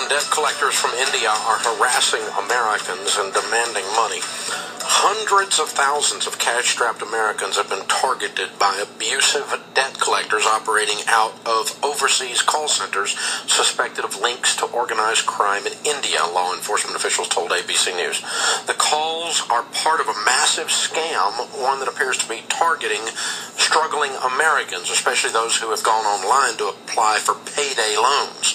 debt collectors from India are harassing Americans and demanding money. Hundreds of thousands of cash-strapped Americans have been targeted by abusive debt collectors operating out of overseas call centers suspected of links to organized crime in India, law enforcement officials told ABC News. The calls are part of a massive scam, one that appears to be targeting struggling Americans, especially those who have gone online to apply for payday loans.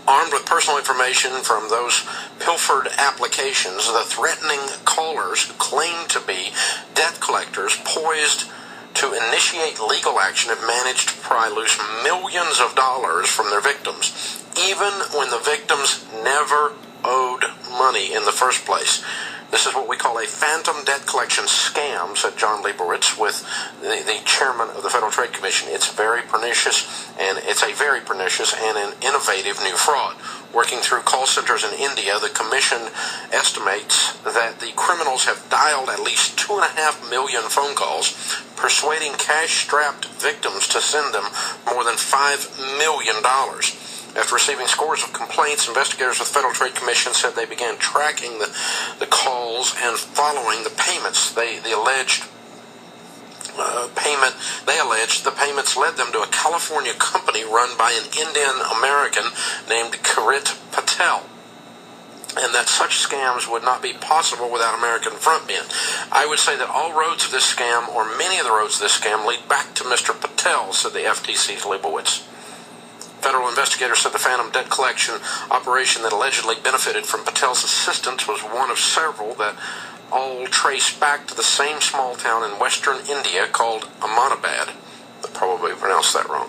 Armed with personal information from those pilfered applications, the threatening callers who claim to be debt collectors poised to initiate legal action have managed to pry loose millions of dollars from their victims, even when the victims never owed money in the first place. This is what we call a phantom debt collection scam, said John Leibowitz, with the chairman of the Federal Trade Commission. It's a very pernicious and an innovative new fraud. Working through call centers in India, the commission estimates that the criminals have dialed at least 2.5 million phone calls, persuading cash-strapped victims to send them more than $5 million. After receiving scores of complaints, investigators with the Federal Trade Commission said they began tracking the calls and following the payments. They alleged the payments led them to a California company run by an Indian American named Kirit Patel, and that such scams would not be possible without American frontmen. I would say that all roads of this scam, or many of the roads of this scam, lead back to Mr. Patel, said the FTC's Leibowitz. Federal investigators said the phantom debt collection operation that allegedly benefited from Patel's assistance was one of several that all trace back to the same small town in western India called Ahmedabad. I probably pronounced that wrong.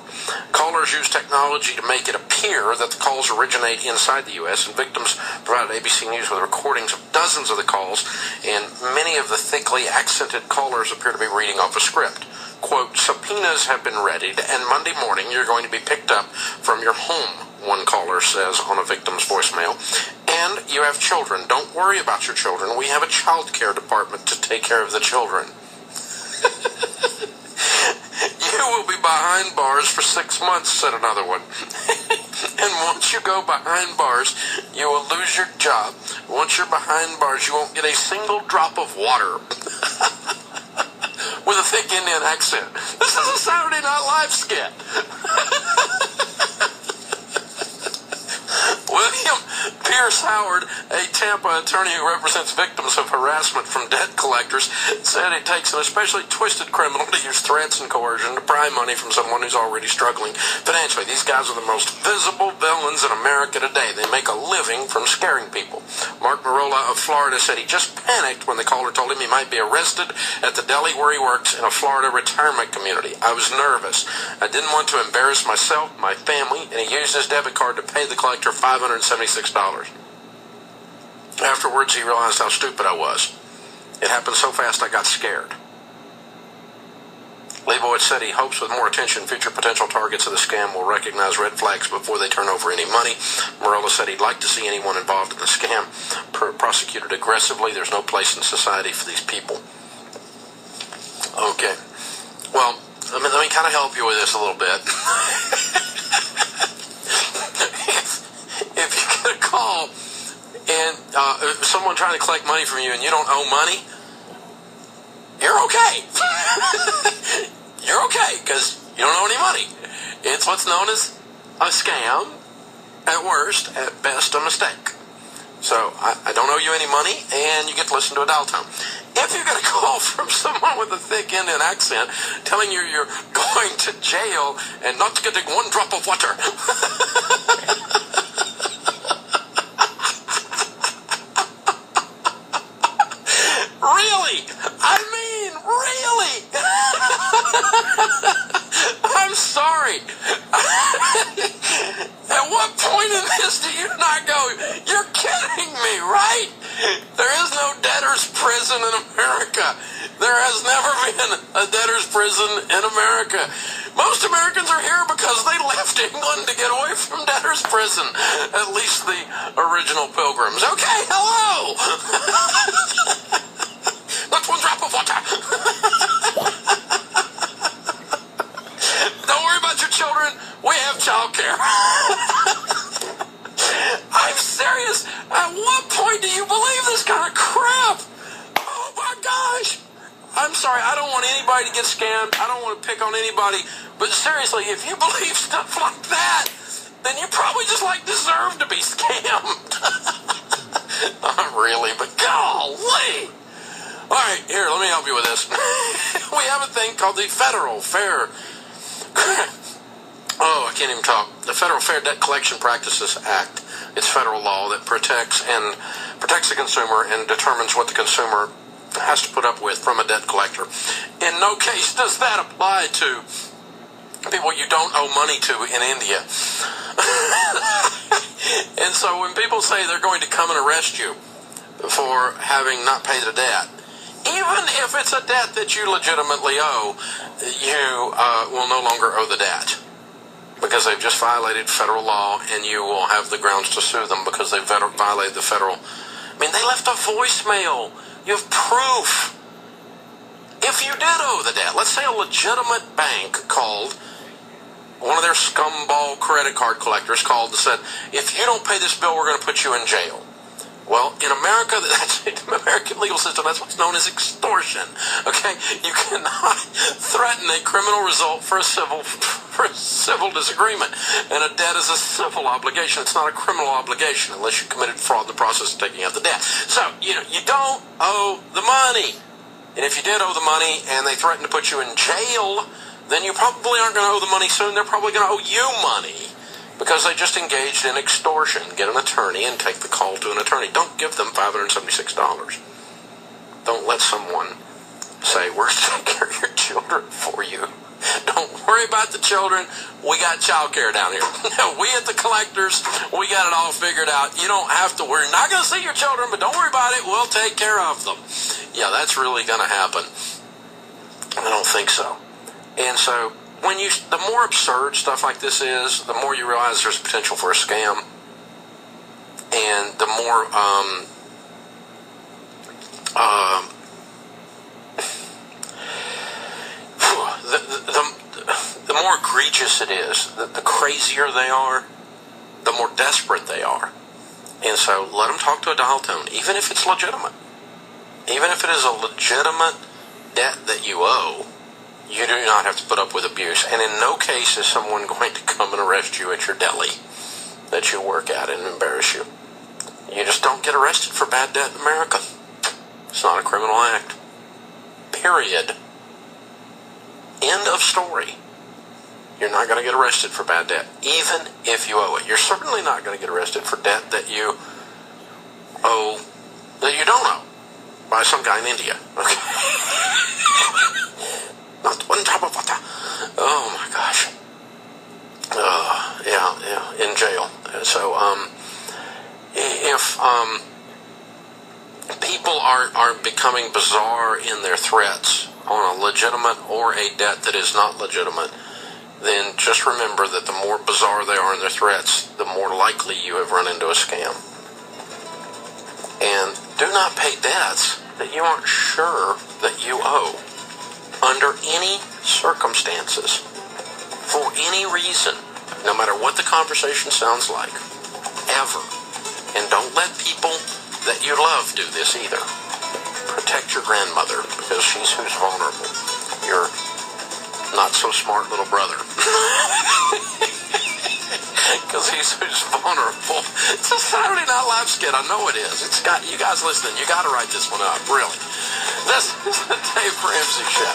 Callers use technology to make it appear that the calls originate inside the U.S., and victims provided ABC News with recordings of dozens of the calls, and many of the thickly accented callers appear to be reading off a script. Quote, subpoenas have been readied, and Monday morning you're going to be picked up from your home, one caller says on a victim's voicemail. And you have children. Don't worry about your children. We have a child care department to take care of the children. You will be behind bars for 6 months, said another one. And once you go behind bars, you will lose your job. Once you're behind bars, you won't get a single drop of water. With a thick Indian accent. This is a Saturday Night Live skit. William Pierce Howard, a Tampa attorney who represents victims of harassment from debt collectors, said it takes an especially twisted criminal to use threats and coercion to pry money from someone who's already struggling financially. These guys are the most visible villains in America today. They make a living from scaring people. Mark Marola of Florida said he just panicked when the caller told him he might be arrested at the deli where he works in a Florida retirement community. I was nervous. I didn't want to embarrass myself, my family, and he used his debit card to pay the collector $576. Afterwards, he realized how stupid I was. It happened so fast I got scared. Leibowitz said he hopes with more attention, future potential targets of the scam will recognize red flags before they turn over any money. Marola said he'd like to see anyone involved in the scam prosecuted aggressively. There's no place in society for these people. Okay. Well, let me kind of help you with this a little bit. If you get a call and someone trying to collect money from you and you don't owe money, you're okay. You're okay because you don't owe any money. It's what's known as a scam, at worst, at best a mistake. So I don't owe you any money, and you get to listen to a dial tone. If you get a call from someone with a thick Indian accent telling you you're going to jail and not getting one drop of water, really? I mean, really? I'm sorry. At what point in this do you not go, you're kidding me, right? There is no debtor's prison in America. There has never been a debtor's prison in America. Most Americans are here because they left England to get away from debtor's prison. At least the original pilgrims. Okay, hello! That's one drop of water. Don't worry about your children. We have child care. I've I'm sorry, I don't want anybody to get scammed. I don't want to pick on anybody. But seriously, if you believe stuff like that, then you probably just deserve to be scammed. Not really, but golly. All right, here, let me help you with this. We have a thing called the Federal Fair... I can't even talk. The Federal Fair Debt Collection Practices Act. It's federal law that protects the consumer and determines what the consumer has to put up with from a debt collector. In no case does that apply to people you don't owe money to in India. And so when people say they're going to come and arrest you for having not paid a debt, even if it's a debt that you legitimately owe, you will no longer owe the debt because they've just violated federal law, and you will have the grounds to sue them because they've violated the federal. I mean, they left a voicemail. You have proof. If you did owe the debt, let's say a legitimate bank called, one of their scumball credit card collectors called and said, if you don't pay this bill, we're going to put you in jail. Well, in America, that's the American legal system. That's what's known as extortion. Okay, you cannot threaten a criminal result for a civil disagreement, and a debt is a civil obligation. It's not a criminal obligation unless you committed fraud in the process of taking out the debt. So you don't owe the money, and if you did owe the money and they threaten to put you in jail, then you probably aren't going to owe the money soon. They're probably going to owe you money, because they just engaged in extortion. Get an attorney and take the call to an attorney. Don't give them $576. Don't let someone say, we're taking care of your children for you. Don't worry about the children. We got child care down here. We at the collectors, we got it all figured out. You don't have to worry. We're not going to see your children, but don't worry about it. We'll take care of them. Yeah, that's really going to happen. I don't think so. And so, the more absurd stuff like this is, the more you realize there's potential for a scam, and the more the more egregious it is, the crazier they are, the more desperate they are. And so, let them talk to a dial tone, even if it's legitimate, even if it is a legitimate debt that you owe. You do not have to put up with abuse. And in no case is someone going to come and arrest you at your deli that you work at and embarrass you. You just don't get arrested for bad debt in America. It's not a criminal act. Period. End of story. You're not going to get arrested for bad debt, even if you owe it. You're certainly not going to get arrested for debt that you owe, that you don't owe, by some guy in India. Okay? Not one drop of water. Oh my gosh. Yeah, in jail. So, if people are becoming bizarre in their threats on a legitimate or a debt that is not legitimate, then just remember that the more bizarre they are in their threats, the more likely you have run into a scam. And do not pay debts that you aren't sure that you owe, under any circumstances, for any reason, no matter what the conversation sounds like, ever. And don't let people that you love do this either. Protect your grandmother, because she's who's vulnerable. Your not-so-smart little brother. Because he's who's vulnerable. It's a Saturday Night Live skit. I know it is. You guys listening, you got to write this one up, really. This is the Dave Ramsey Show.